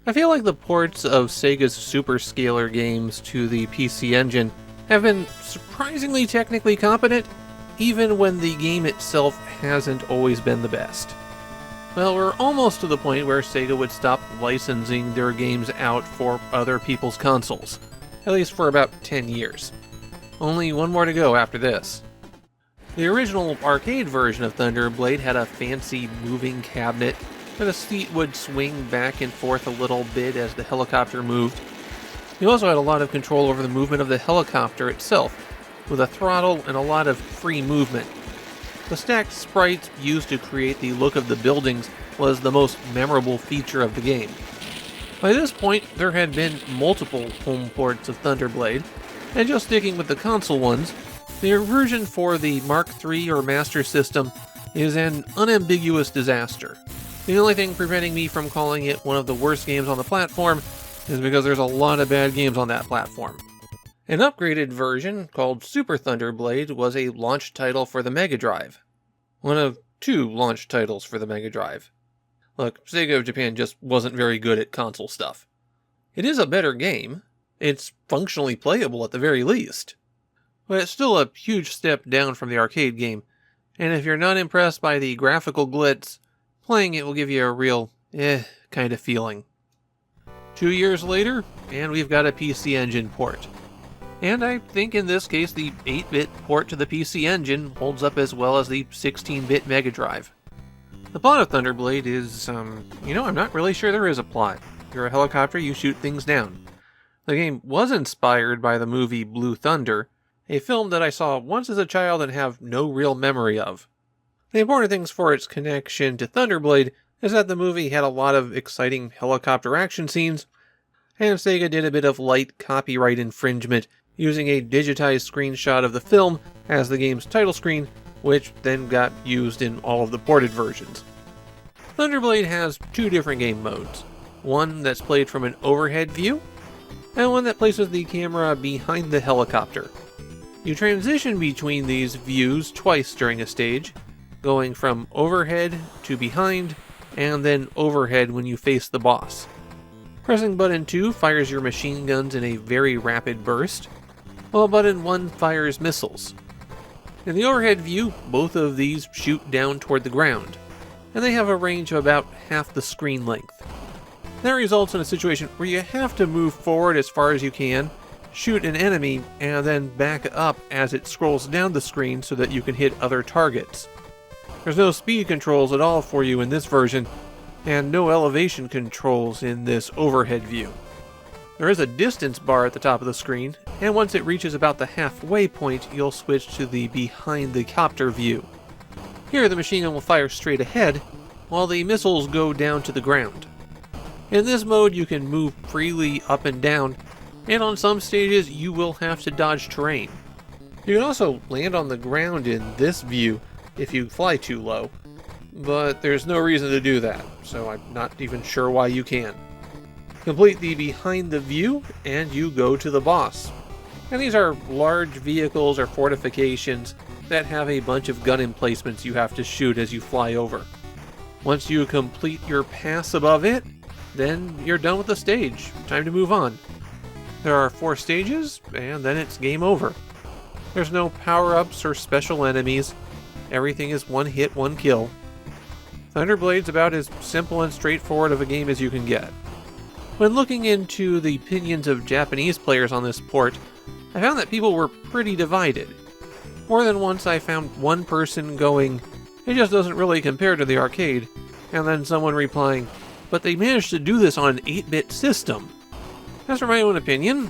I feel like the ports of Sega's Super Scalar games to the PC Engine have been surprisingly technically competent, even when the game itself hasn't always been the best. Well, we're almost to the point where Sega would stop licensing their games out for other people's consoles, at least for about 10 years. Only one more to go after this. The original arcade version of Thunderblade had a fancy moving cabinet, and the seat would swing back and forth a little bit as the helicopter moved. You also had a lot of control over the movement of the helicopter itself, with a throttle and a lot of free movement. The stacked sprites used to create the look of the buildings was the most memorable feature of the game. By this point, there had been multiple home ports of Thunderblade, and just sticking with the console ones, the version for the Mark III or Master System is an unambiguous disaster. The only thing preventing me from calling it one of the worst games on the platform is because there's a lot of bad games on that platform. An upgraded version, called Super Thunderblade, was a launch title for the Mega Drive. One of two launch titles for the Mega Drive. Look, Sega of Japan just wasn't very good at console stuff. It is a better game. It's functionally playable at the very least. But it's still a huge step down from the arcade game, and if you're not impressed by the graphical glitz, playing it will give you a real kind of feeling. 2 years later, and we've got a PC Engine port. And I think in this case the 8-bit port to the PC Engine holds up as well as the 16-bit Mega Drive. The plot of Thunderblade is, I'm not really sure there is a plot. You're a helicopter, you shoot things down. The game was inspired by the movie Blue Thunder, a film that I saw once as a child and have no real memory of. The important things for its connection to Thunderblade is that the movie had a lot of exciting helicopter action scenes, and Sega did a bit of light copyright infringement using a digitized screenshot of the film as the game's title screen, which then got used in all of the ported versions. Thunderblade has two different game modes, one that's played from an overhead view, and one that places the camera behind the helicopter. You transition between these views twice during a stage, going from overhead to behind, and then overhead when you face the boss. Pressing button 2 fires your machine guns in a very rapid burst, while button 1 fires missiles. In the overhead view, both of these shoot down toward the ground, and they have a range of about half the screen length. That results in a situation where you have to move forward as far as you can, shoot an enemy, and then back up as it scrolls down the screen so that you can hit other targets. There's no speed controls at all for you in this version, and no elevation controls in this overhead view. There is a distance bar at the top of the screen, and once it reaches about the halfway point, you'll switch to the behind the copter view. Here the machine gun will fire straight ahead, while the missiles go down to the ground. In this mode you can move freely up and down, and on some stages you will have to dodge terrain. You can also land on the ground in this view if you fly too low, but there's no reason to do that, so I'm not even sure why you can. Complete the behind the view, and you go to the boss. And these are large vehicles or fortifications that have a bunch of gun emplacements you have to shoot as you fly over. Once you complete your pass above it, then you're done with the stage. Time to move on. There are 4 stages, and then it's game over. There's no power-ups or special enemies. Everything is one hit, one kill. Thunderblade's about as simple and straightforward of a game as you can get. When looking into the opinions of Japanese players on this port, I found that people were pretty divided. More than once I found one person going, "It just doesn't really compare to the arcade," and then someone replying, "But they managed to do this on an 8-bit system." As for my own opinion,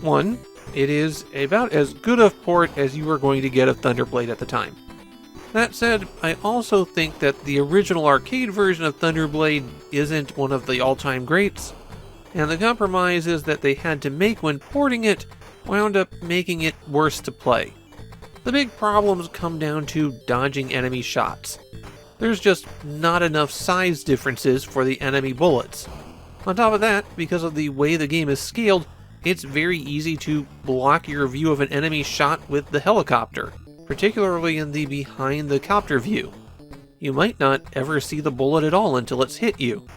1, it is about as good a port as you were going to get of Thunderblade at the time. That said, I also think that the original arcade version of Thunderblade isn't one of the all-time greats, and the compromises that they had to make when porting it wound up making it worse to play. The big problems come down to dodging enemy shots. There's just not enough size differences for the enemy bullets. On top of that, because of the way the game is scaled, it's very easy to block your view of an enemy shot with the helicopter, particularly in the behind the copter view. You might not ever see the bullet at all until it's hit you.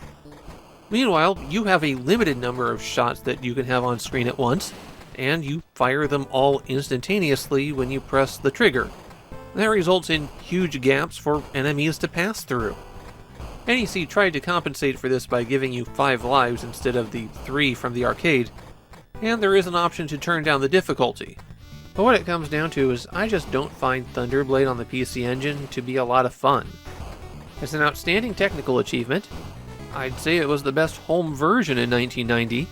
Meanwhile, you have a limited number of shots that you can have on screen at once, and you fire them all instantaneously when you press the trigger. That results in huge gaps for enemies to pass through. NEC tried to compensate for this by giving you 5 lives instead of the 3 from the arcade, and there is an option to turn down the difficulty. But what it comes down to is I just don't find Thunderblade on the PC Engine to be a lot of fun. It's an outstanding technical achievement. I'd say it was the best home version in 1990,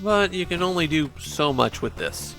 but you can only do so much with this.